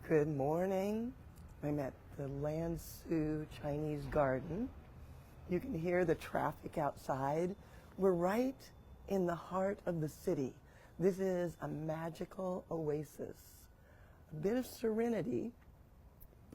Good morning. I'm at the Lansu Chinese Garden. You can hear the traffic outside. We're right in the heart of the city. This is a magical oasis. A bit of serenity,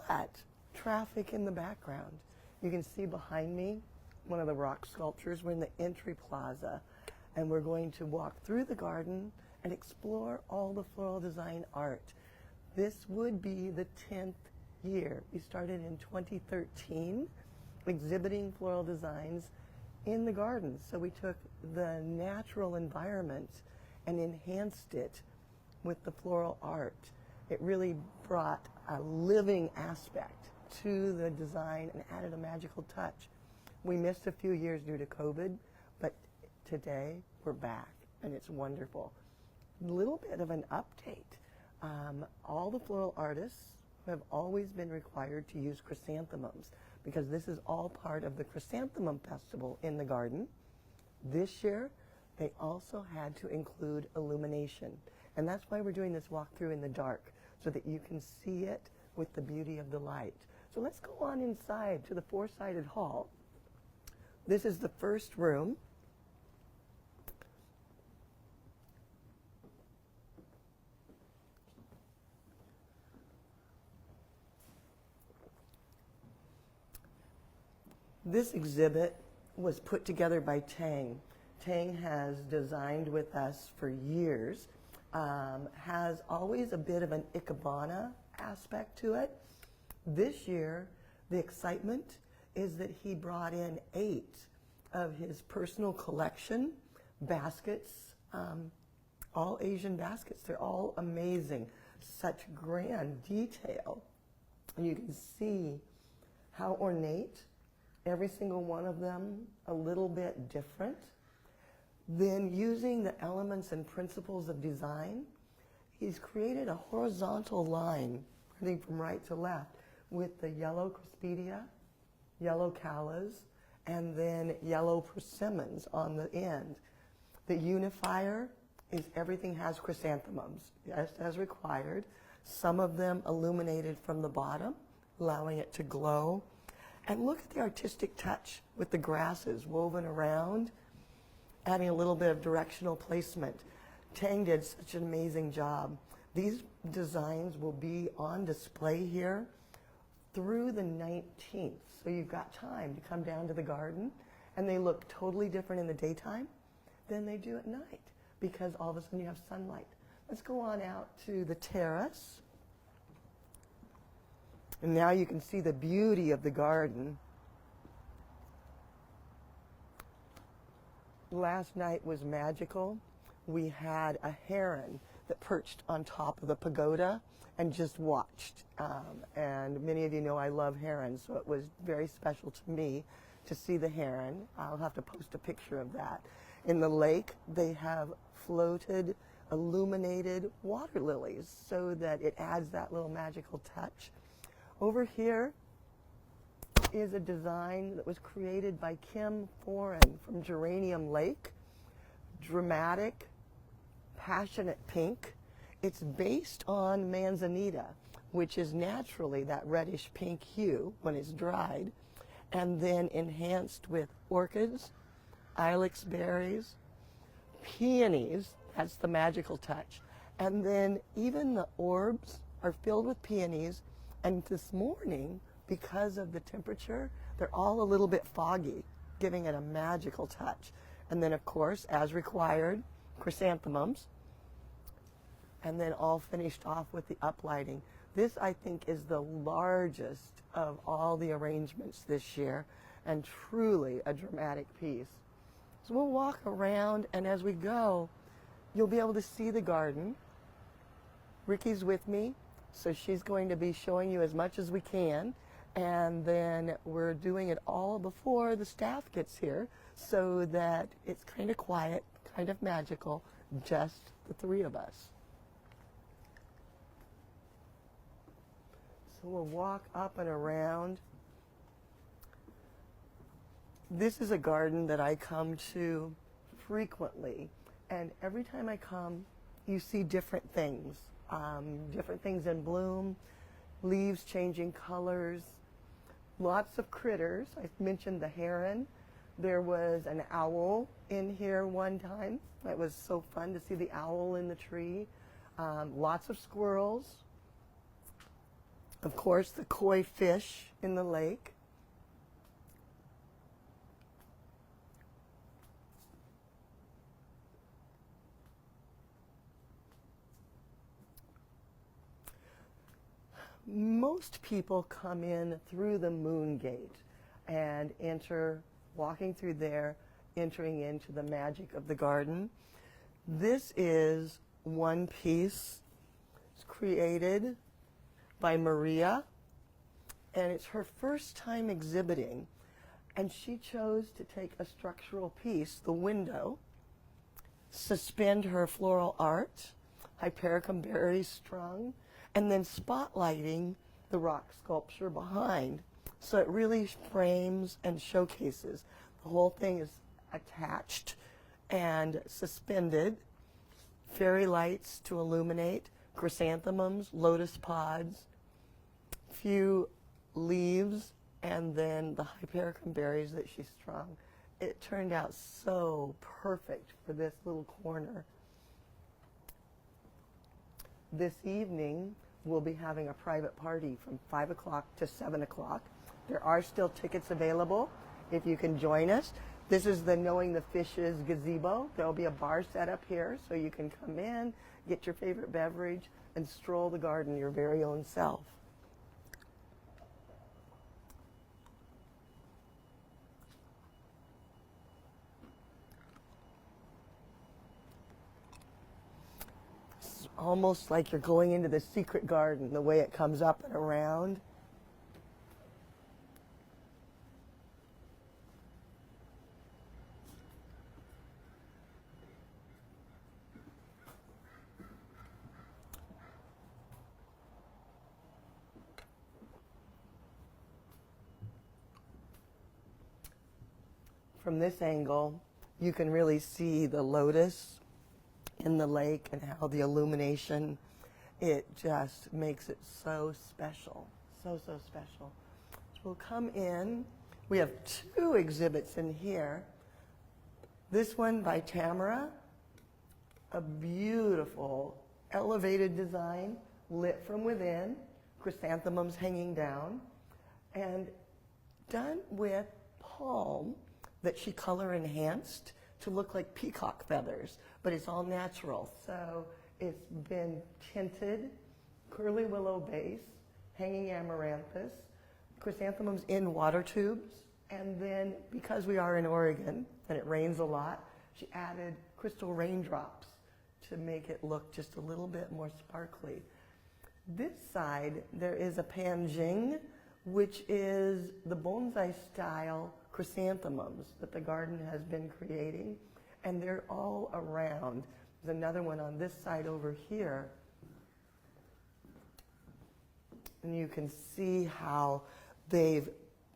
but traffic in the background. You can see behind me one of the rock sculptures. We're in the entry plaza, and we're going to walk through the garden and explore all the floral design art. This would be the 10th year. We started in 2013 exhibiting floral designs in the garden. So we took the natural environment and enhanced it with the floral art. It really brought a living aspect to the design and added a magical touch. We missed a few years due to COVID, but today we're back and it's wonderful. A little bit of an update. All the floral artists have always been required to use chrysanthemums because this is all part of the Chrysanthemum Festival in the garden. This year, they also had to include illumination. And that's why we're doing this walkthrough in the dark, so that you can see it with the beauty of the light. So let's go on inside to the four-sided hall. This is the first room. This exhibit was put together by Tang. Tang has designed with us for years, has always a bit of an ikebana aspect to it. This year, the excitement is that he brought in 8 of his personal collection baskets, all Asian baskets. They're all amazing, such grand detail. And you can see how ornate. Every single one of them a little bit different. Then using the elements and principles of design, he's created a horizontal line running from right to left with the yellow Crispidia, yellow callas, and then yellow persimmons on the end. The unifier is everything has chrysanthemums, just as required. Some of them illuminated from the bottom, allowing it to glow. And look at the artistic touch with the grasses woven around, adding a little bit of directional placement. Tang did such an amazing job. These designs will be on display here through the 19th. So you've got time to come down to the garden, and they look totally different in the daytime than they do at night because all of a sudden you have sunlight. Let's go on out to the terrace. And now you can see the beauty of the garden. Last night was magical. We had a heron that perched on top of the pagoda and just watched. And many of you know I love herons, so it was very special to me to see the heron. I'll have to post a picture of that. In the lake, they have floated, illuminated water lilies so that it adds that little magical touch. Over here is a design that was created by Kim Foran from Geranium Lake. Dramatic, passionate pink. It's based on manzanita, which is naturally that reddish pink hue when it's dried, and then enhanced with orchids, ilex berries, peonies. That's the magical touch. And then even the orbs are filled with peonies. And this morning, because of the temperature, they're all a little bit foggy, giving it a magical touch. And then, of course, as required, chrysanthemums. And then all finished off with the uplighting. This, I think, is the largest of all the arrangements this year, and truly a dramatic piece. So we'll walk around, and as we go, you'll be able to see the garden. Ricky's with me. So she's going to be showing you as much as we can, and then we're doing it all before the staff gets here so that it's kind of quiet, kind of magical, just the 3 of us. So we'll walk up and around. This is a garden that I come to frequently, and every time I come, you see different things in bloom, leaves changing colors, lots of critters. I mentioned the heron. There was an owl in here one time. It was so fun to see the owl in the tree. Lots of squirrels. Of course, the koi fish in the lake. Most people come in through the moon gate and enter, walking through there, entering into the magic of the garden. This is one piece. It's created by Maria, and it's her first time exhibiting. And she chose to take a structural piece, the window, suspend her floral art, hypericum berries strung, and then spotlighting the rock sculpture behind. So it really frames and showcases. The whole thing is attached and suspended. Fairy lights to illuminate, chrysanthemums, lotus pods, few leaves, and then the hypericum berries that she strung. It turned out so perfect for this little corner. This evening, we'll be having a private party from 5 o'clock to 7 o'clock. There are still tickets available if you can join us. This is the Knowing the Fishes gazebo. There'll be a bar set up here so you can come in, get your favorite beverage, and stroll the garden your very own self. Almost like you're going into the secret garden, the way it comes up and around. From this angle, you can really see the lotus in the lake and how the illumination, it just makes it so special, so special. So we'll come in. We have two exhibits in here. This one by Tamara, a beautiful elevated design, lit from within, chrysanthemums hanging down, and done with palm that she color enhanced to look like peacock feathers, but it's all natural. So it's been tinted, curly willow base, hanging amaranthus, chrysanthemums in water tubes, and then because we are in Oregon and it rains a lot, she added crystal raindrops to make it look just a little bit more sparkly. This side, there is a panjing, which is the bonsai style chrysanthemums that the garden has been creating, and they're all around. There's another one on this side over here, and you can see how they've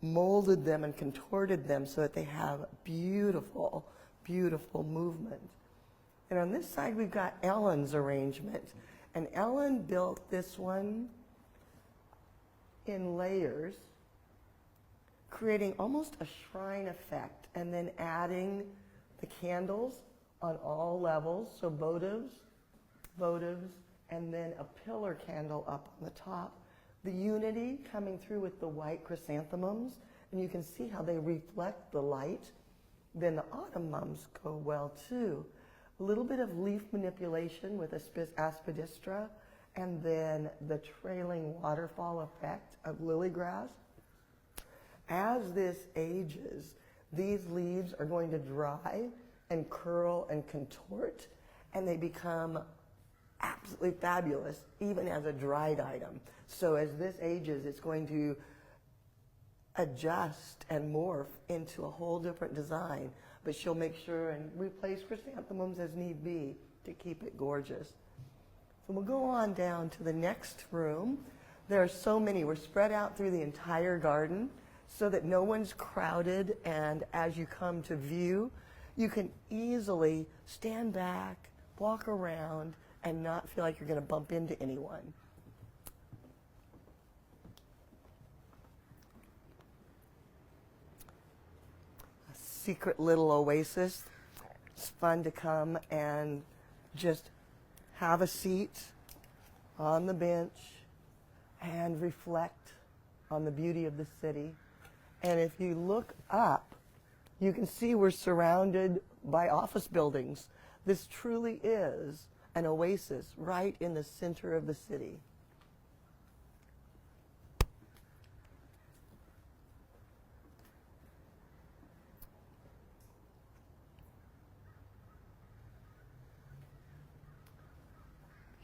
molded them and contorted them so that they have beautiful, beautiful movement. And on this side, we've got Ellen's arrangement, and Ellen built this one in layers, creating almost a shrine effect, and then adding the candles on all levels, so votives, and then a pillar candle up on the top. The unity coming through with the white chrysanthemums, and you can see how they reflect the light. Then the autumn mums go well too. A little bit of leaf manipulation with aspidistra, and then the trailing waterfall effect of lily grass. As this ages, these leaves are going to dry and curl and contort, and they become absolutely fabulous, even as a dried item. So as this ages, it's going to adjust and morph into a whole different design, but she'll make sure and replace chrysanthemums as need be to keep it gorgeous. So we'll go on down to the next room. There are so many. We're spread out through the entire garden so that no one's crowded, and as you come to view, you can easily stand back, walk around, and not feel like you're going to bump into anyone. secret little oasis. It's fun to come and just have a seat on the bench and reflect on the beauty of the city. And if you look up, you can see we're surrounded by office buildings. This truly is an oasis right in the center of the city.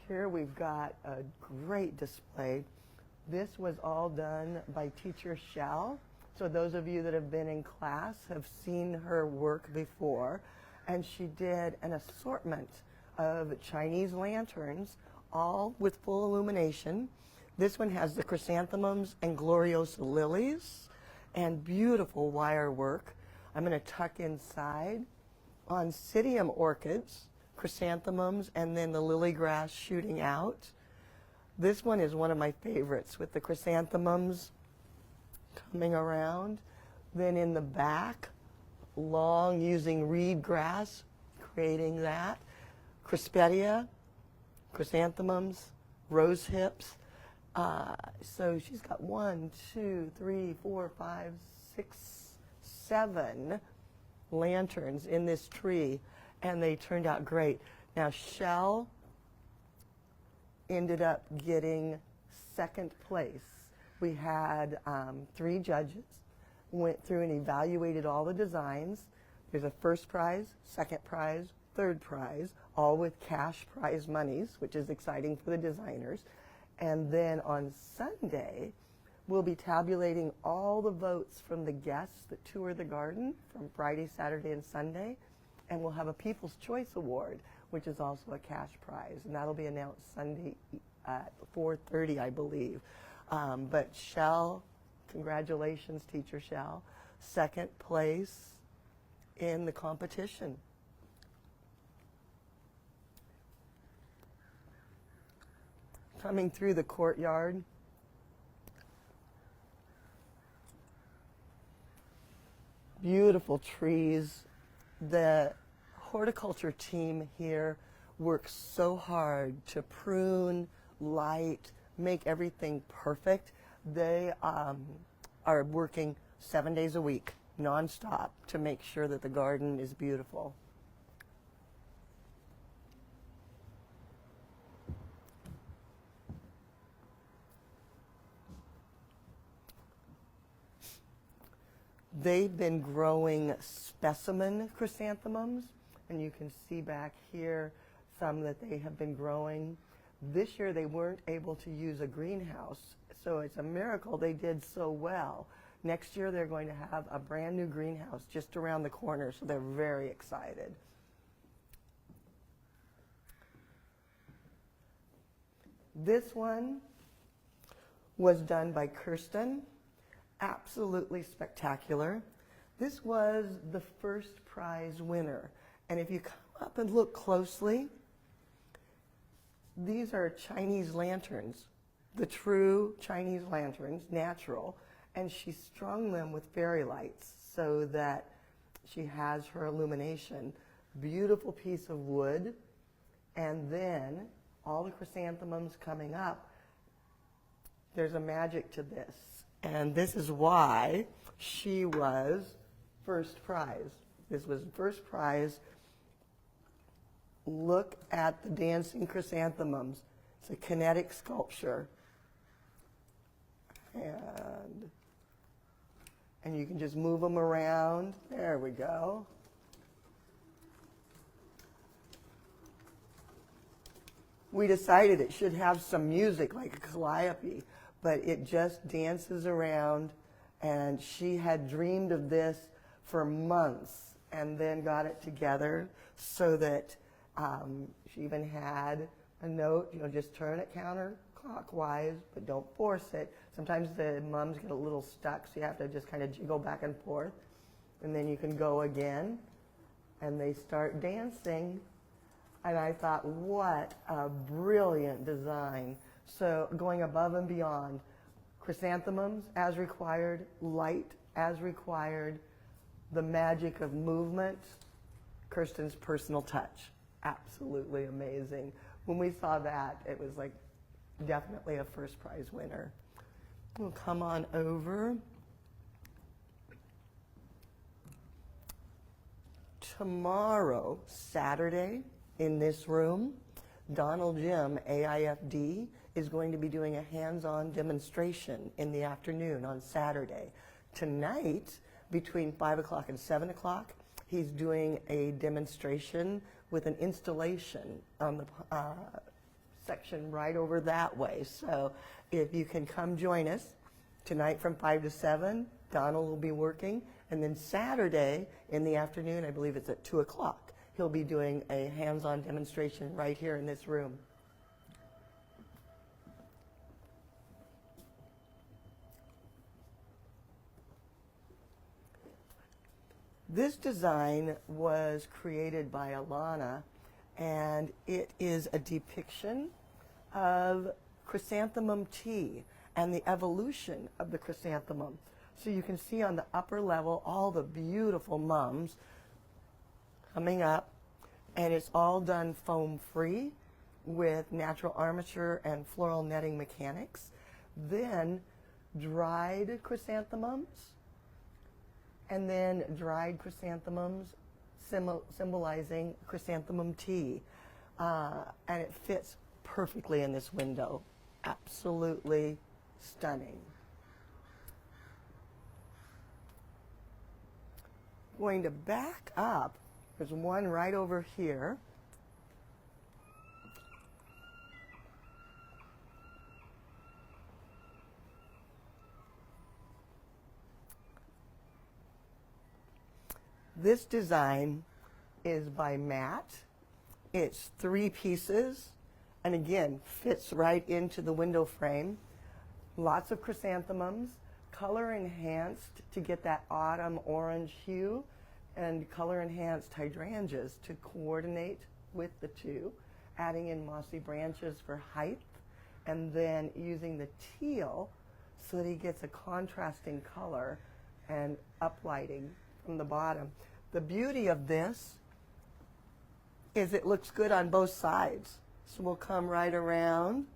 Here we've got a great display. This was all done by teacher Shell. So those of you that have been in class have seen her work before. And she did an assortment of Chinese lanterns, all with full illumination. This one has the chrysanthemums and gloriosa lilies and beautiful wire work. I'm going to tuck inside oncidium orchids, chrysanthemums, and then the lily grass shooting out. This one is one of my favorites with the chrysanthemums coming around. Then in the back, long using reed grass, creating that. Crispedia, chrysanthemums, rose hips. So she's got 1, 2, 3, 4, 5, 6, 7 lanterns in this tree, and they turned out great. Now, Shell ended up getting second place. We had 3 judges, went through and evaluated all the designs. There's a first prize, second prize, third prize, all with cash prize monies, which is exciting for the designers. And then on Sunday, we'll be tabulating all the votes from the guests that tour the garden from Friday, Saturday, and Sunday. And we'll have a People's Choice Award, which is also a cash prize. And that'll be announced Sunday at 4:30, I believe. But Shell, congratulations, Teacher Shell. Second place in the competition. Coming through the courtyard, beautiful trees. The horticulture team here works so hard to prune, light, make everything perfect. They are working 7 days a week, nonstop, to make sure that the garden is beautiful. They've been growing specimen chrysanthemums, and you can see back here some that they have been growing. This year they weren't able to use a greenhouse, so it's a miracle they did so well. Next year they're going to have a brand new greenhouse just around the corner, so they're very excited. This one was done by Kirsten. Absolutely spectacular. This was the first prize winner. And if you come up and look closely, these are Chinese lanterns, the true Chinese lanterns, natural, and she strung them with fairy lights so that she has her illumination. Beautiful piece of wood, and then all the chrysanthemums coming up. There's a magic to this. And this is why she was first prize. This was first prize. Look at the dancing chrysanthemums. It's a kinetic sculpture. And you can just move them around. There we go. We decided it should have some music like a calliope, but it just dances around, and she had dreamed of this for months and then got it together so that she even had a note, just turn it counterclockwise, but don't force it. Sometimes the mums get a little stuck, so you have to just kind of jiggle back and forth, and then you can go again, and they start dancing. And I thought, what a brilliant design. So going above and beyond, chrysanthemums as required, light as required, The magic of movement, Kirsten's personal touch. Absolutely amazing. When we saw that, it was like definitely a first prize winner. We'll come on over. Tomorrow, Saturday, in this room, Donald Jim, AIFD, is going to be doing a hands-on demonstration in the afternoon on Saturday. Tonight, between 5 o'clock and 7 o'clock, he's doing a demonstration with an installation on the section right over that way. So if you can come join us tonight from 5 to 7, Donald will be working. And then Saturday in the afternoon, I believe it's at 2 o'clock, he'll be doing a hands-on demonstration right here in this room. This design was created by Alana, and it is a depiction of chrysanthemum tea and the evolution of the chrysanthemum. So you can see on the upper level all the beautiful mums coming up, and it's all done foam free with natural armature and floral netting mechanics. Then dried chrysanthemums, and then dried chrysanthemums symbolizing chrysanthemum tea. And it fits perfectly in this window. Absolutely stunning. Going to back up. There's one right over here. This design is by Matt. It's 3 pieces, and again, fits right into the window frame. Lots of chrysanthemums, color enhanced to get that autumn orange hue, and color enhanced hydrangeas to coordinate with the two, adding in mossy branches for height, and then using the teal so that he gets a contrasting color and uplighting from the bottom. The beauty of this is it looks good on both sides. So we'll come right around.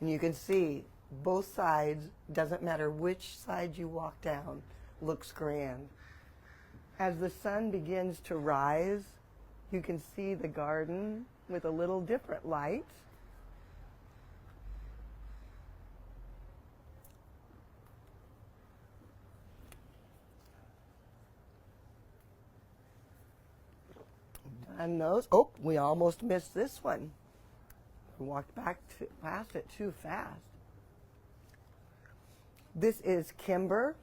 And you can see both sides, doesn't matter which side you walk down, looks grand. As the sun begins to rise, you can see the garden with a little different light. And those, oh, we almost missed this one. We walked past it too fast. This is Kimber.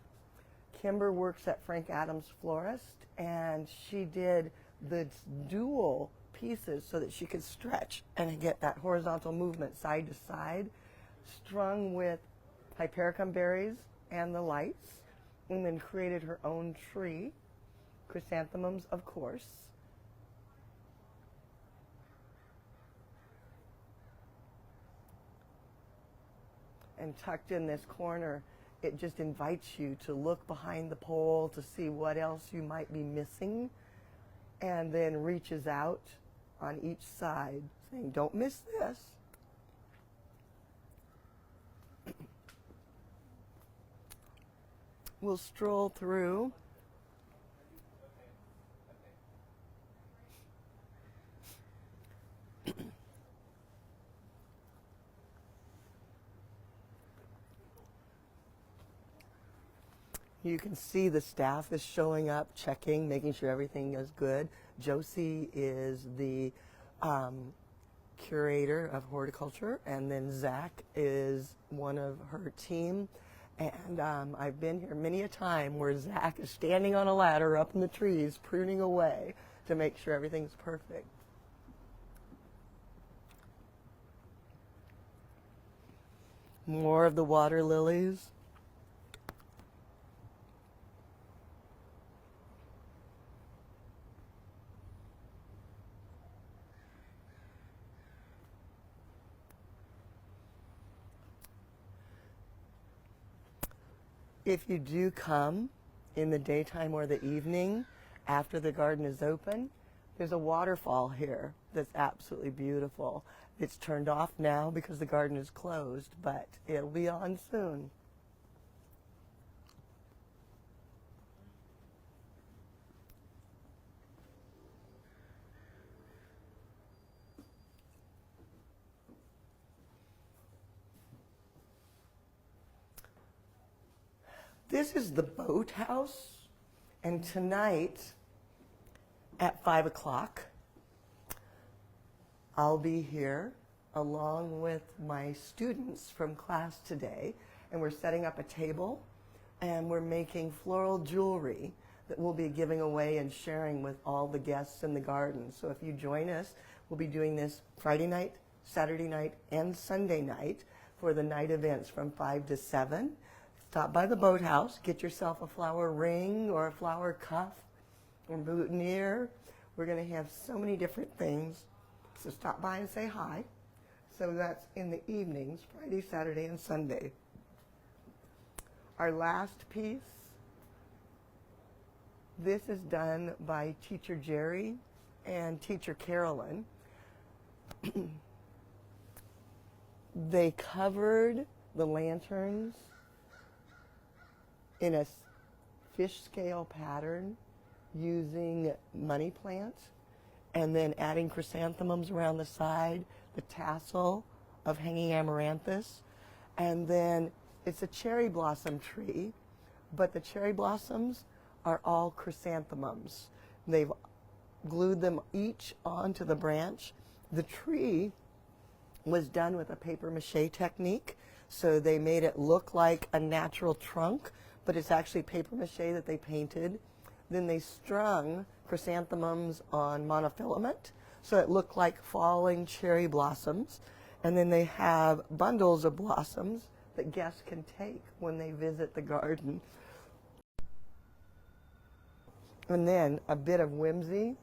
Kimber works at Frank Adams Florist, and she did the dual pieces so that she could stretch and get that horizontal movement side to side, strung with hypericum berries and the lights, and then created her own tree, chrysanthemums, of course. And tucked in this corner, it just invites you to look behind the pole to see what else you might be missing, and then reaches out on each side saying, don't miss this. We'll stroll through. You can see the staff is showing up, checking, making sure everything is good. Josie is the curator of horticulture, and then Zach is one of her team. And I've been here many a time where Zach is standing on a ladder up in the trees, pruning away to make sure everything's perfect. More of the water lilies. If you do come in the daytime or the evening after the garden is open, there's a waterfall here that's absolutely beautiful. It's turned off now because the garden is closed, but it'll be on soon. This is the boathouse, and tonight at 5 o'clock, I'll be here along with my students from class today, and we're setting up a table, and we're making floral jewelry that we'll be giving away and sharing with all the guests in the garden. So if you join us, we'll be doing this Friday night, Saturday night, and Sunday night for the night events from 5 to 7. Stop by the boathouse, get yourself a flower ring or a flower cuff or boutonniere. We're going to have so many different things. So stop by and say hi. So that's in the evenings, Friday, Saturday, and Sunday. Our last piece, this is done by Teacher Jerry and Teacher Carolyn. They covered the lanterns in a fish scale pattern using money plants and then adding chrysanthemums around the side, the tassel of hanging amaranthus, and then it's a cherry blossom tree, but the cherry blossoms are all chrysanthemums. They've glued them each onto the branch. The tree was done with a paper mache technique, so they made it look like a natural trunk, but it's actually paper mache that they painted. Then they strung chrysanthemums on monofilament, so it looked like falling cherry blossoms. And then they have bundles of blossoms that guests can take when they visit the garden. And then a bit of whimsy.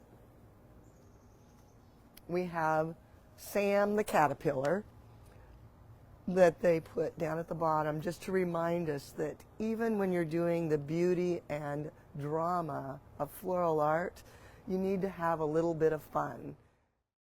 We have Sam the caterpillar that they put down at the bottom just to remind us that even when you're doing the beauty and drama of floral art, you need to have a little bit of fun.